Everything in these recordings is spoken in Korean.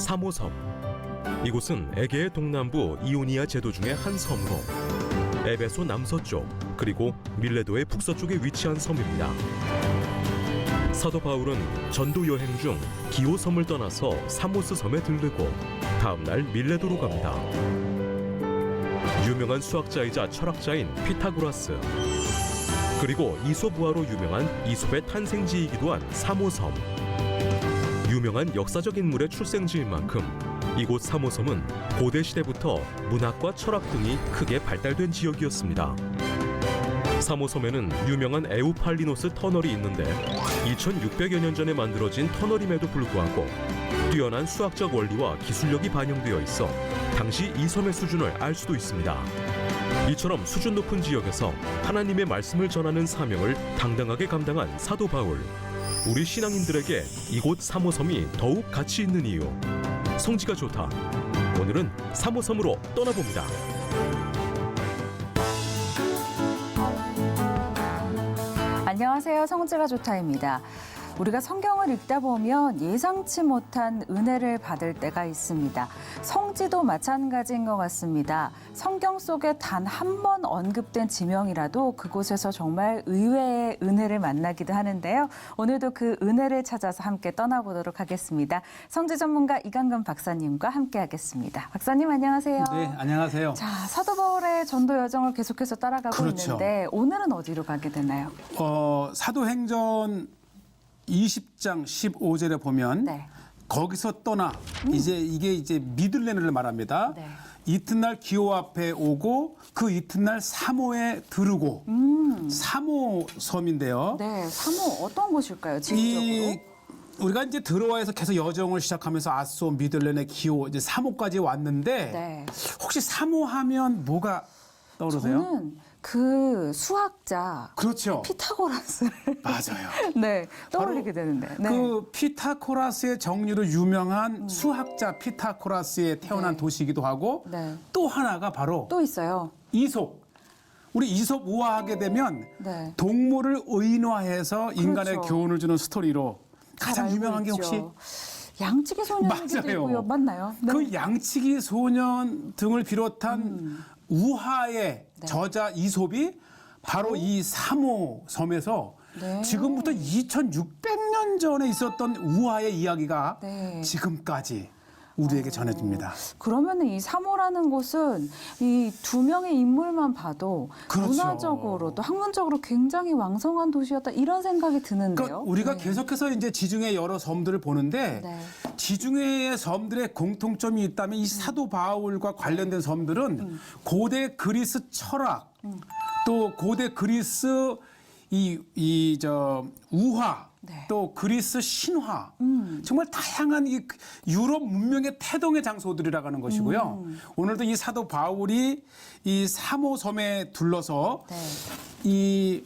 사모섬. 이곳은 에게의 동남부 이오니아 제도 중의 한 섬으로 에베소 남서쪽 그리고 밀레도의 북서쪽에 위치한 섬입니다. 사도 바울은 전도 여행 중 기오섬을 떠나서 사모스 섬에 들르고 다음 날 밀레도로 갑니다. 유명한 수학자이자 철학자인 피타고라스, 그리고 이솝우화로 유명한 이솝의 탄생지이기도 한 사모섬. 유명한 역사적 인물의 출생지인 만큼 이곳 사모섬은 고대 시대부터 문학과 철학 등이 크게 발달된 지역이었습니다. 사모섬에는 유명한 에우팔리노스 터널이 있는데 2600여 년 전에 만들어진 터널임에도 불구하고 뛰어난 수학적 원리와 기술력이 반영되어 있어 당시 이 섬의 수준을 알 수도 있습니다. 이처럼 수준 높은 지역에서 하나님의 말씀을 전하는 사명을 당당하게 감당한 사도 바울. 우리 신앙인들에게 이곳 사모섬이 더욱 가치 있는 이유. 성지가 좋다. 오늘은 사모섬으로 떠나봅니다. 안녕하세요. 성지가 좋다입니다. 우리가 성경을 읽다 보면 예상치 못한 은혜를 받을 때가 있습니다. 성지도 마찬가지인 것 같습니다. 성경 속에 단 한 번 언급된 지명이라도 그곳에서 정말 의외의 은혜를 만나기도 하는데요. 오늘도 그 은혜를 찾아서 함께 떠나보도록 하겠습니다. 성지 전문가 이강근 박사님과 함께하겠습니다. 박사님 안녕하세요. 네, 안녕하세요. 자, 사도 바울의 전도 여정을 계속해서 따라가고 그렇죠. 있는데 오늘은 어디로 가게 되나요? 사도행전 20장 15절에 보면 네. 거기서 떠나 이게 미들레를 말합니다. 네. 이튿날 기호 앞에 오고 그 이튿날 사모에 들르고 사모 섬인데요. 네, 사모 어떤 곳일까요? 지리적으로? 우리가 이제 드로아에서 계속 여정을 시작하면서 아소, 미들레네, 기호 이제 사모까지 왔는데 네. 혹시 사모하면 뭐가 떠오르세요? 저는 그 수학자 그렇죠. 피타고라스를 맞아요. 네, 떠올리게 되는데. 네. 그 피타고라스의 정리로 유명한 수학자 피타고라스에 태어난 네. 도시이기도 하고 네. 또 하나가 바로 또 있어요. 이솝. 우리 이솝 우화하게 되면 네. 동물을 의인화해서 인간의 그렇죠. 교훈을 주는 스토리로 잘 가장 알고 유명한 게 혹시 있죠. 양치기 소년이기도 맞아요. 있고요. 맞나요? 네. 그 양치기 소년 등을 비롯한 우화의 네. 저자 이솝이 바로 이 사모 섬에서 네. 지금부터 2600년 전에 있었던 우화의 이야기가 네. 지금까지 우리에게 전해집니다. 그러면은 이 사모라는 곳은 이 두 명의 인물만 봐도 그렇죠. 문화적으로 또 학문적으로 굉장히 왕성한 도시였다 이런 생각이 드는데요. 그러니까 우리가 네. 계속해서 이제 지중해 여러 섬들을 보는데 네. 지중해의 섬들의 공통점이 있다면 이 사도 바울과 관련된 섬들은 고대 그리스 철학 또 고대 그리스 우화 네. 또 그리스 신화 정말 다양한 이 유럽 문명의 태동의 장소들이라고 하는 것이고요. 오늘도 이 사도 바울이 이 사모 섬에 둘러서 네. 이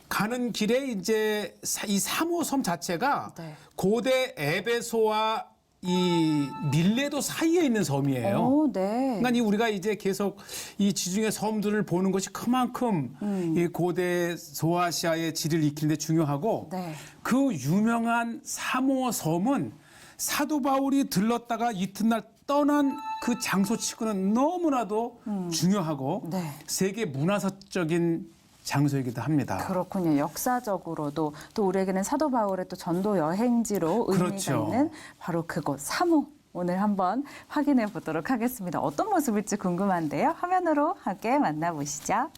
가는 길에 이제 이 사모 섬 자체가 네. 고대 에베소와 이 밀레도 사이에 있는 섬이에요. 오, 네. 그러니까 우리가 이제 계속 이 지중해 섬들을 보는 것이 그만큼 이 고대 소아시아의 지리를 익히는데 중요하고 네. 그 유명한 사모 섬은 사도 바울이 들렀다가 이튿날 떠난 그 장소치고는 너무나도 중요하고 네. 세계 문화사적인 장소이기도 합니다. 그렇군요. 역사적으로도 또 우리에게는 사도 바울의 또 전도 여행지로 의미가 그렇죠. 있는 바로 그곳 사모. 오늘 한번 확인해 보도록 하겠습니다. 어떤 모습일지 궁금한데요. 화면으로 함께 만나보시죠.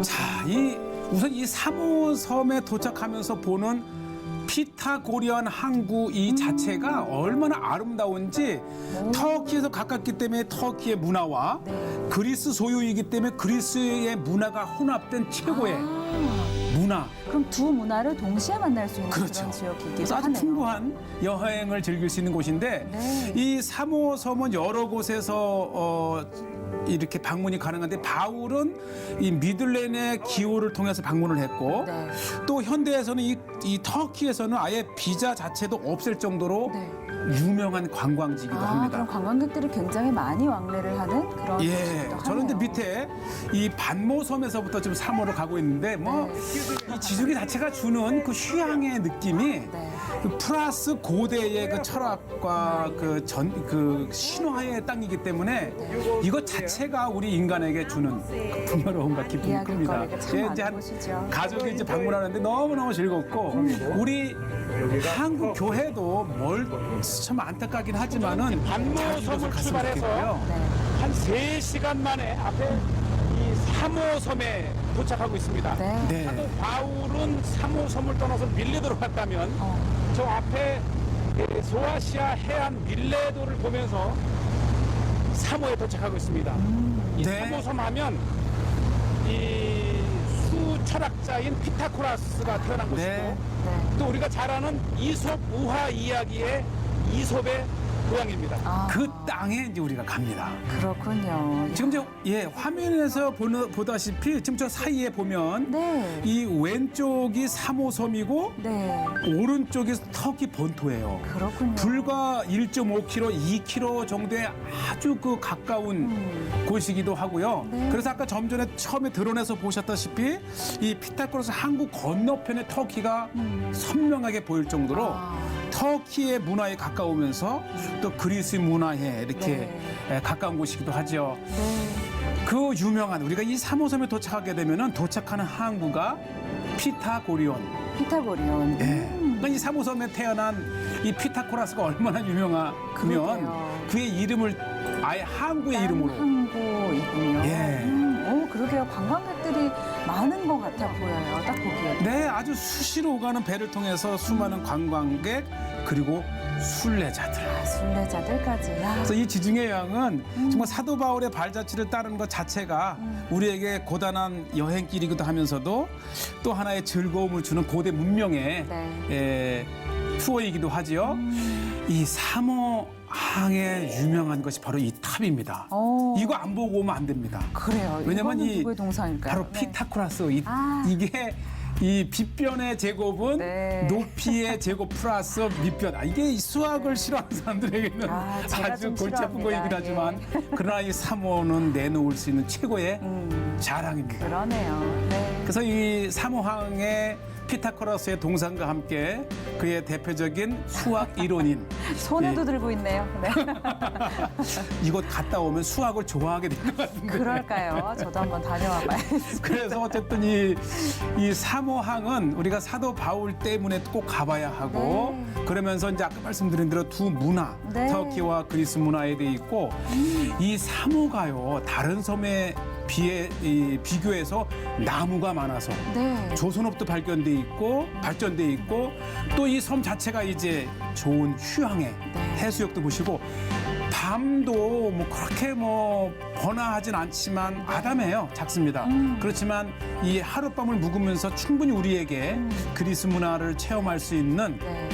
자, 우선 이 사모 섬에 도착하면서 보는 피타고리안 항구 이 자체가 얼마나 아름다운지 터키에서 가깝기 때문에 터키의 문화와 네. 그리스 소유이기 때문에 그리스의 문화가 혼합된 최고의 문화. 그럼 두 문화를 동시에 만날 수 있는 그렇죠. 그런 지역이기도 아주 하네요. 풍부한 여행을 즐길 수 있는 곳인데 네. 이 사모 섬은 여러 곳에서 이렇게 방문이 가능한데 바울은 이 미들렌의 기호를 통해서 방문을 했고 네. 또 현대에서는 이 터키에서는 아예 비자 자체도 없앨 정도로 네. 유명한 관광지이기도 합니다. 그럼 관광객들이 굉장히 많이 왕래를 하는 그런 예, 곳이기도 저는 근데 하네요. 밑에 이 반모섬에서부터 지금 사모로 가고 있는데 뭐 이 지중해 자체가 주는 그 휴양의 느낌이 네. 그 플러스 고대의 그 철학과 그 신화의 땅이기 때문에 이것 자체가 우리 인간에게 주는 그 풍요로움과 기쁨이 큽니다. 이야기거리가 참 많은 한 곳이죠. 가족이 이제 방문하는데 너무너무 즐겁고 우리 한국 교회도 참 안타깝긴 하지만은 반모섬을 출발해서 한 3시간 만에 앞에 이 3호섬에 도착하고 있습니다. 네. 네. 사도 바울은 3호섬을 떠나서 밀레도로 갔다면 저 앞에 소아시아 해안 밀레도를 보면서 3호에 도착하고 있습니다. 이 네. 3호섬 하면 이 수철학자인 피타고라스가 태어난 곳이고 네. 네. 또 우리가 잘 아는 이솝 우화 이야기의 이솝의 고향입니다. 아, 그 땅에 이제 우리가 갑니다. 그렇군요. 지금 화면에서 보다시피 지금 저 사이에 보면 네. 이 왼쪽이 3호섬이고 네. 오른쪽이 터키 본토예요. 그렇군요. 불과 1.5km, 2km 정도의 아주 그 가까운 곳이기도 하고요. 네. 그래서 아까 좀 전에 처음에 드론에서 보셨다시피 이 피타고라스 한국 건너편의 터키가 선명하게 보일 정도로 터키의 문화에 가까우면서 또 그리스 문화에 이렇게 가까운 곳이기도 하죠. 네. 그 유명한 우리가 이 3호섬에 도착하게 되면은 도착하는 항구가 피타고리온. 피타고리온. 예. 그러니까 이 3호섬에 태어난 이 피타고라스가 얼마나 유명하면 그러게요. 그의 이름을 아예 항구의 이름으로. 항구이군요. 예. 그러게요. 관광객들이 많은 것 같아 보여요. 딱 보기에. 네, 아주 수시로 오가는 배를 통해서 수많은 관광객 그리고 순례자들. 순례자들까지. 야. 그래서 이 지중해 여행은 정말 사도 바울의 발자취를 따르는 것 자체가 우리에게 고단한 여행길이기도 하면서도 또 하나의 즐거움을 주는 고대 문명의 투어이기도 하지요. 이 3호 항에 유명한 것이 바로 이 탑입니다. 이거 안 보고 오면 안 됩니다. 그래요. 왜냐면 이거는 이 누구의 동상일까요? 바로 네. 피타고라스 아. 이게 이 빗변의 제곱은 네. 높이의 제곱 플러스 밑변. 이게 이 수학을 싫어하는 사람들에게는 제가 아주 좀 골치 아픈 거이긴 싫어합니다. 하지만 그러나 이 3호는 내놓을 수 있는 최고의 자랑입니다. 그러네요. 네. 그래서 이 3호항의 피타고라스의 동상과 함께 그의 대표적인 수학 이론인 손에도 들고 있네요. 네. 이곳 갔다 오면 수학을 좋아하게 될 것 같은데. 그럴까요? 저도 한번 다녀와 봐야겠습니다. 그래서 어쨌든 이 3호항은 우리가 사도 바울 때문에 꼭 가봐야 하고 그러면서 이제 아까 말씀드린 대로 두 문화 네. 터키와 그리스 문화에 대해 있고 이 3호가요 다른 섬에 비교해서 나무가 많아서 네. 조선업도 발전돼 있고 또 이 섬 자체가 이제 좋은 휴양해 해수욕도 보시고 밤도 뭐 그렇게 뭐 번화하진 않지만 아담해요. 작습니다. 그렇지만 이 하룻밤을 묵으면서 충분히 우리에게 그리스 문화를 체험할 수 있는 네.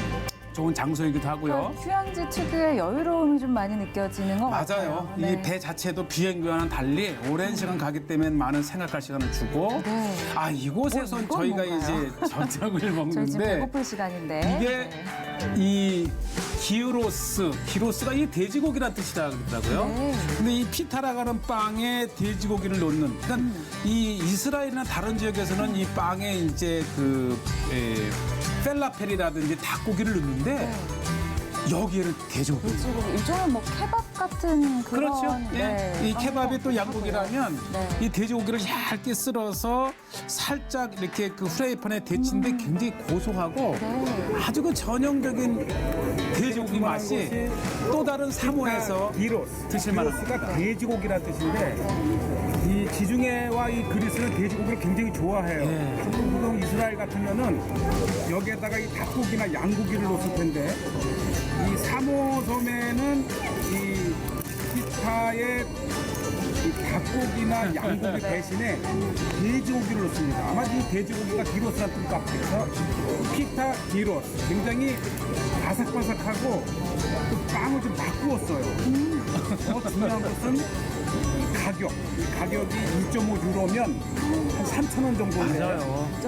좋은 장소이기도 하고요. 휴양지 특유의 여유로움이 좀 많이 느껴지는 것 같아요. 맞아요. 네. 이 배 자체도 비행기와는 달리 오랜 시간 가기 때문에 많은 생각할 시간을 주고 네. 이곳에선 이건 저희가 뭔가요? 이제 저녁을 저희 지금 먹는데 배고플 시간인데. 이게 네. 이 기로스가 이 돼지고기란 뜻이라고 그러더라고요. 네. 근데 이 피타라가는 빵에 돼지고기를 넣는 그러니까 이 이스라엘이나 다른 지역에서는 이 빵에 이제 펠라펠이라든지 닭고기를 넣는데 여기에는 돼지고기. 돼지고기 일종의 뭐 케밥 같은 그런. 그렇죠. 예. 이 케밥이 또 양고기라면 네. 이 돼지고기를 얇게 쓸어서 살짝 이렇게 그 후라이팬에 데친데 굉장히 고소하고 네. 아주 그 전형적인 돼지고기 맛이 또 다른 사모에서 기로스. 드실 만한 기로스가 돼지고기라는 뜻인데 이 지중해와 이 그리스는 돼지고기를 굉장히 좋아해요. 예. 보통 이스라엘 같으면은 여기에다가 이 닭고기나 양고기를 넣었을 텐데 이 3호 섬에는 이 피타의 이 닭고기나 양고기 대신에 돼지고기를 넣습니다. 아마 이 돼지고기가 기로스라는 뜻과 합해서 피타 기로스. 굉장히 바삭바삭하고 또 빵을 좀 막 구웠어요. 더 중요한 것은 가격. 이 가격이 2.5유로면 한 3,000원 정도인데 맞아요. 예,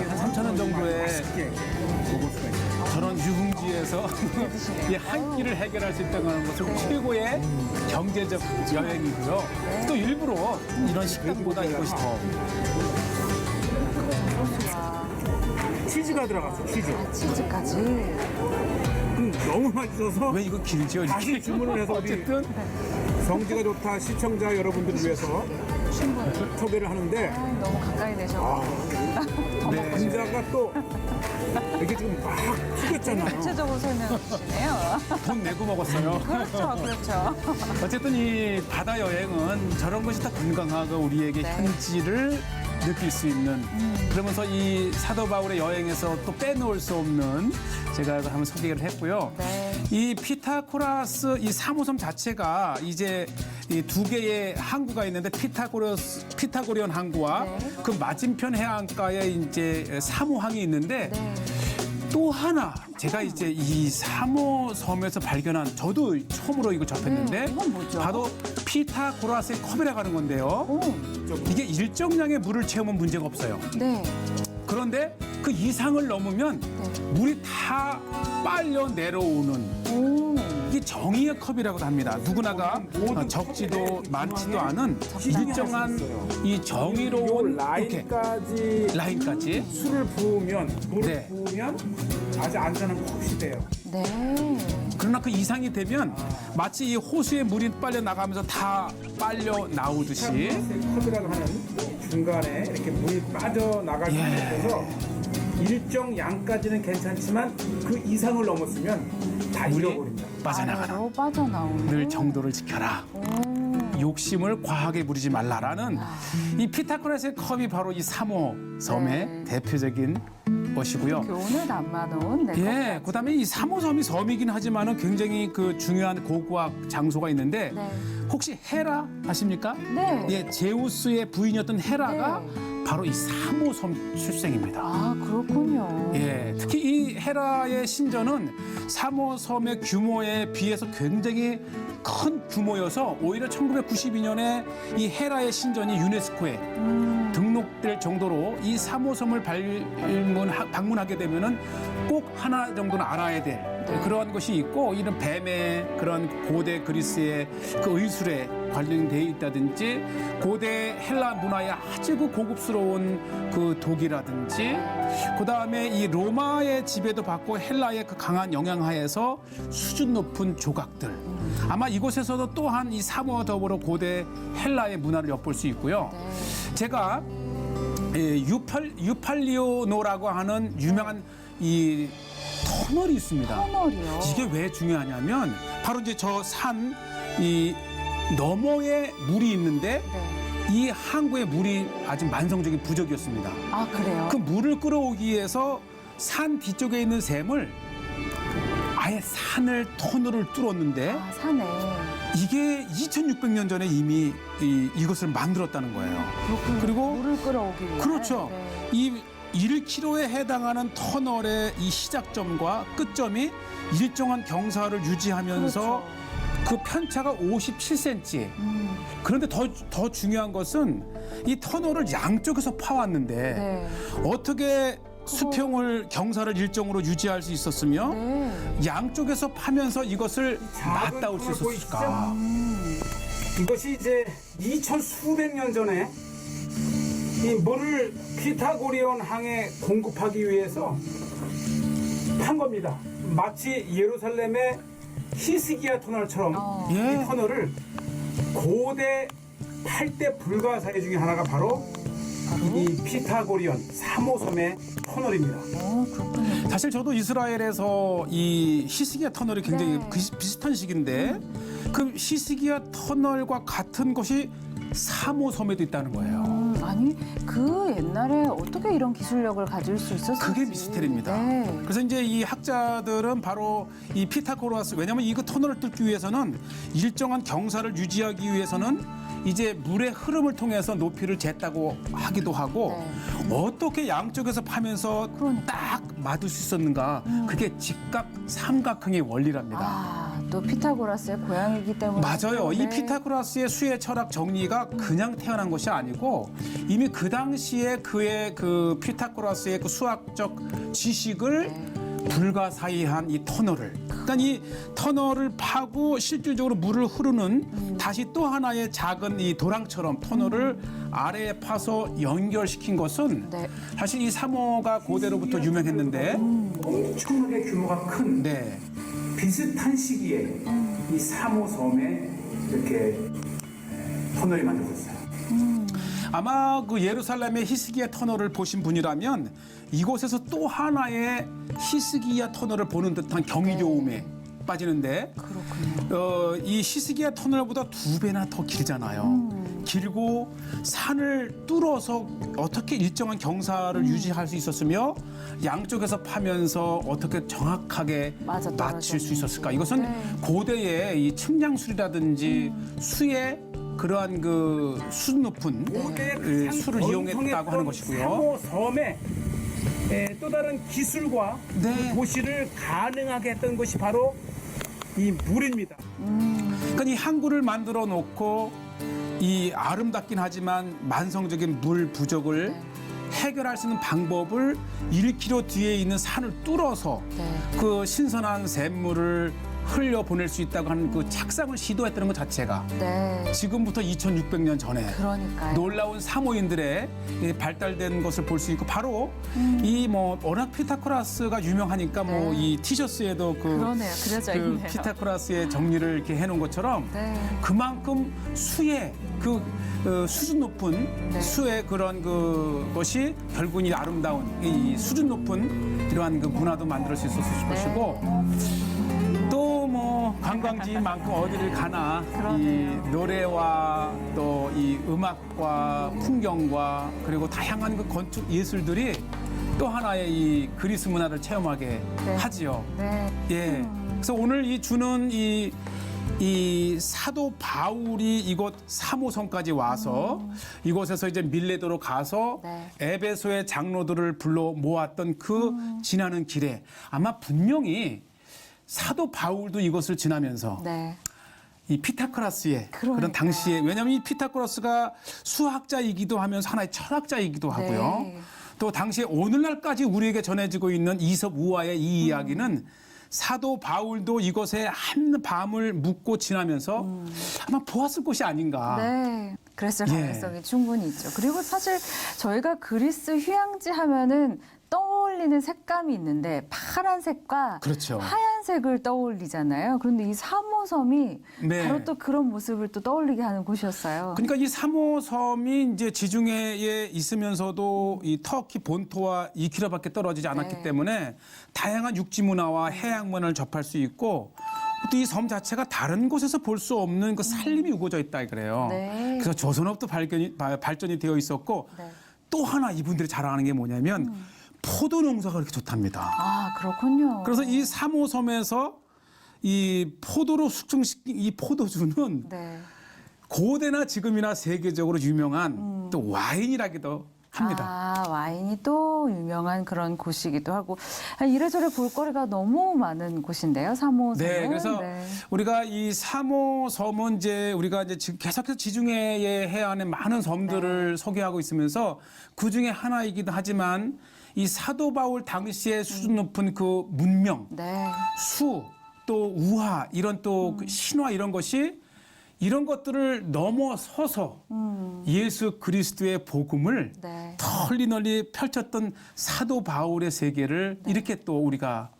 한 3,000원 정도에 맛있게 먹을 수가 있어요. 저런 유흥지에서 이 한 끼를 해결할 수 있다는 것은 최고의 경제적 여행이고요. 또 일부러 이런 식당보다 이것이 더 치즈가 들어갔어, 치즈. 치즈까지. 너무 맛있어서 왜 이거 길죠? 이렇게? 다시 주문을 해서 우리 어쨌든 성지가 좋다 시청자 여러분들을 위해서 소개를 하는데 너무 가까이 내셔. 네. 감자가 또 이렇게 지금 막 튀겼잖아요. 구체적으로 설명해 주시네요. 돈 내고 먹었어요. 그렇죠, 그렇죠. 어쨌든 이 바다 여행은 저런 것이 다 건강하고 우리에게 네. 현지를 느낄 수 있는 그러면서 이 사도 바울의 여행에서 또 빼놓을 수 없는 제가 한번 소개를 했고요. 네. 이 피타고라스 이 3호섬 자체가 이제 이 두 개의 항구가 있는데 피타고리온 항구와 네. 그 맞은편 해안가에 이제 3호항이 있는데 네. 또 하나 제가 이제 이 3호 섬에서 발견한 저도 처음으로 이거 접했는데 이건 뭐죠? 바로 피타고라스의 컵이라고 하는 건데요. 오, 이게 일정량의 물을 채우면 문제가 없어요. 네. 그런데 그 이상을 넘으면 네. 물이 다 빨려 내려오는 오, 이게 정의의 컵이라고 합니다. 누구나가 적지도 많지도 않은 일정한 이 정의로운 이렇게 라인까지 술을 부으면 물을 네. 부으면 아주 안전한 컵이 돼요. 네. 그러나 그 이상이 되면 마치 이 호수에 물이 빨려 나가면서 다 빨려 나오듯이 컵이라고 하는 중간에 이렇게 물이 빠져나갈 수 있어서 일정 양까지는 괜찮지만 그 이상을 넘었으면 다 물이 잃어버립니다. 빠져나가는 아래로 빠져나오는. 늘 정도를 지켜라. 오, 욕심을 과하게 부리지 말라라는 이 피타고라스의 컵이 바로 이 3호 섬의 네. 대표적인 것이고요. 교훈을 담아놓은 네. 예, 그다음에 이 3호 섬이 섬이긴 하지만은 굉장히 그 중요한 고고학 장소가 있는데 네. 혹시 헤라 아십니까? 네. 예, 제우스의 부인이었던 헤라가 바로 이 3호 섬 출생입니다. 아, 그렇군요. 예, 특히 이 헤라의 신전은 3호 섬의 규모에 비해서 굉장히 큰 규모여서 오히려 1992년에 이 헤라의 신전이 유네스코에 등록될 정도로 이 3호 섬을 방문하게 되면은 꼭 하나 정도는 알아야 될 그러한 것이 있고 이런 뱀의 그런 고대 그리스의 그 의술에 관련돼 있다든지 고대 헬라 문화의 아주 그 고급스러운 그 독이라든지 그 다음에 이 로마의 지배도 받고 헬라의 그 강한 영향하에서 수준 높은 조각들 아마 이곳에서도 또한 이 3호와 더불어 고대 헬라의 문화를 엿볼 수 있고요. 제가 유팔리오노라고 하는 유명한 이 터널이 있습니다. 터널이요. 이게 왜 중요하냐면 바로 이제 저 산 이 너머에 물이 있는데 네. 이 항구에 물이 아주 만성적인 부족이었습니다. 아, 그래요? 그 물을 끌어오기 위해서 산 뒤쪽에 있는 샘을 아예 산을 터널을 뚫었는데 아, 산에. 이게 2600년 전에 이미 이것을 만들었다는 거예요. 그렇군요. 그리고 물을 끌어오기 위해. 그렇죠. 네. 이 1km에 해당하는 터널의 이 시작점과 끝점이 일정한 경사를 유지하면서 그렇죠. 그 편차가 57cm. 그런데 더 중요한 것은 이 터널을 양쪽에서 파왔는데 네. 어떻게 수평을 경사를 일정으로 유지할 수 있었으며 네. 양쪽에서 파면서 이것을 맞닿을 수 있었을까? 이것이 이제 2000 수백 년 전에 이 물을 피타고리온 항에 공급하기 위해서 판 겁니다. 마치 예루살렘의 히스기야 터널처럼 예. 이 터널을 고대 8대 불가사의 중에 하나가 바로 이 피타고리온 3호섬의 터널입니다. 그렇군요. 사실 저도 이스라엘에서 이 히스기야 터널이 굉장히 네. 비슷한 시기인데 그 히스기야 터널과 같은 것이 3호섬에도 있다는 거예요. 아니, 그 옛날에 어떻게 이런 기술력을 가질 수 있었을지. 그게 미스테리입니다. 네. 그래서 이제 이 학자들은 바로 이 피타고라스 왜냐하면 이 그 터널을 뚫기 위해서는 일정한 경사를 유지하기 위해서는 이제 물의 흐름을 통해서 높이를 쟀다고 하기도 하고 어떻게 양쪽에서 파면서 딱 맞을 수 있었는가 그게 직각 삼각형의 원리랍니다. 아, 또 피타고라스의 고향이기 때문에. 맞아요. 이 네. 피타고라스의 수의 철학 정리가 그냥 태어난 것이 아니고 이미 그 당시에 그의 그 피타고라스의 그 수학적 지식을 불가사의한 이 터널을 그러니까 이 터널을 파고 실질적으로 물을 흐르는 다시 또 하나의 작은 이 도랑처럼 터널을 아래에 파서 연결시킨 것은 네. 사실 이 사모가 고대로부터 유명했는데 엄청나게 규모가 큰 네. 비슷한 시기에 이 사모섬에 이렇게 터널이 만들어졌어요. 아마 그 예루살렘의 히스기야 터널을 보신 분이라면 이곳에서 또 하나의 히스기야 터널을 보는 듯한 경이로움에 빠지는데 이 히스기야 터널보다 2배나 더 길잖아요. 길고 산을 뚫어서 어떻게 일정한 경사를 유지할 수 있었으며 양쪽에서 파면서 어떻게 정확하게 맞아, 맞출 수 떨어졌는지. 있었을까? 이것은 네. 고대의 이 측량술이라든지 수의 그러한 그 수준 높은 그 수를 이용했다고 하는 것이고요. 사모섬에 또 다른 기술과 네. 그 도시를 가능하게 했던 것이 바로 이 물입니다. 그러니까 이 항구를 만들어 놓고 이 아름답긴 하지만 만성적인 물 부족을 해결할 수 있는 방법을 1km 뒤에 있는 산을 뚫어서 네. 그 신선한 샘물을 흘려보낼 수 있다고 하는 그 착상을 시도했다는 것 자체가 네. 지금부터 2600년 전에 그러니까요. 놀라운 사모인들의 이 발달된 것을 볼 수 있고 바로 이 뭐 워낙 피타고라스가 유명하니까 뭐 이 티셔츠에도 그러네요. 그려져 그 있네요. 피타고라스의 정리를 이렇게 해놓은 것처럼 네. 그만큼 수의 그 수준 높은 네. 수의 그런 그것이 결국은 이 아름다운 이 수준 높은 이러한 그 문화도 만들 수 있었을 네. 것이고 또 뭐 관광지만큼 어디를 가나 이 그러네요. 노래와 또 이 음악과 풍경과 그리고 다양한 그 건축 예술들이 또 하나의 이 그리스 문화를 체험하게 네. 하지요. 네. 예. 그래서 오늘 이 주는 이 사도 바울이 이곳 사모성까지 와서 이곳에서 이제 밀레도로 가서 네. 에베소의 장로들을 불러 모았던 그 지나는 길에 아마 분명히 사도 바울도 이곳을 지나면서 네. 이 피타고라스의 그런 그러니까요. 당시에 왜냐하면 이 피타고라스가 수학자이기도 하면서 하나의 철학자이기도 하고요. 네. 또 당시에 오늘날까지 우리에게 전해지고 있는 이솝 우화의 이 이야기는 사도 바울도 이곳에 한 밤을 묵고 지나면서 아마 보았을 것이 아닌가. 네. 그랬을 예. 가능성이 충분히 있죠. 그리고 사실 저희가 그리스 휴양지 하면은 떠올리는 색감이 있는데 파란색과 그렇죠. 하얀색을 떠올리잖아요. 그런데 이 사모섬이 네. 바로 또 그런 모습을 또 떠올리게 하는 곳이었어요. 그러니까 이 사모섬이 이제 지중해에 있으면서도 이 터키 본토와 2km밖에 떨어지지 않았기 네. 때문에 다양한 육지 문화와 해양 문화를 접할 수 있고 또 이 섬 자체가 다른 곳에서 볼 수 없는 그 살림이 우거져 있다 그래요. 네. 그래서 조선업도 발전이 되어 있었고 네. 또 하나 이분들이 자랑하는 게 뭐냐면 포도 농사가 그렇게 좋답니다. 아, 그렇군요. 그래서 이 사모섬에서 이 포도로 숙성시킨 이 포도주는 네. 고대나 지금이나 세계적으로 유명한 또 와인이라기도 합니다. 아, 와인이 또 유명한 그런 곳이기도 하고 이래저래 볼거리가 너무 많은 곳인데요, 사모섬은. 네, 그래서 네. 우리가 이 사모섬은 이제 우리가 이제 지금 계속해서 지중해의 해안에 많은 섬들을 소개하고 있으면서 그 중에 하나이기도 하지만 이 사도 바울 당시의 수준 높은 그 문명, 네. 수, 또 우화 이런 또 그 신화 이런 것이 이런 것들을 넘어서서 예수 그리스도의 복음을 네. 널리 펼쳤던 사도 바울의 세계를 이렇게 또 우리가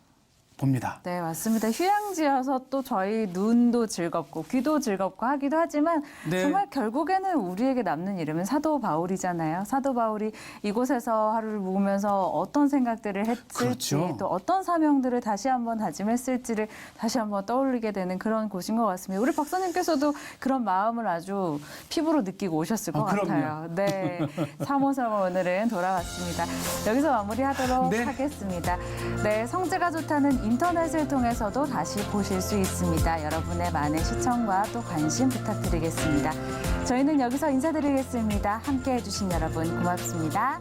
봅니다. 네, 맞습니다. 휴양지여서 또 저희 눈도 즐겁고 귀도 즐겁고 하기도 하지만 네. 정말 결국에는 우리에게 남는 이름은 사도 바울이잖아요. 사도 바울이 이곳에서 하루를 묵으면서 어떤 생각들을 했을지 그렇죠. 또 어떤 사명들을 다시 한번 다짐했을지를 다시 한번 떠올리게 되는 그런 곳인 것 같습니다. 우리 박사님께서도 그런 마음을 아주 피부로 느끼고 오셨을 것 그럼요. 같아요. 네, 3호섬 오늘은 돌아왔습니다. 여기서 마무리하도록 네. 하겠습니다. 네, 성재가 좋다는 인터넷을 통해서도 다시 보실 수 있습니다. 여러분의 많은 시청과 또 관심 부탁드리겠습니다. 저희는 여기서 인사드리겠습니다. 함께해 주신 여러분 고맙습니다.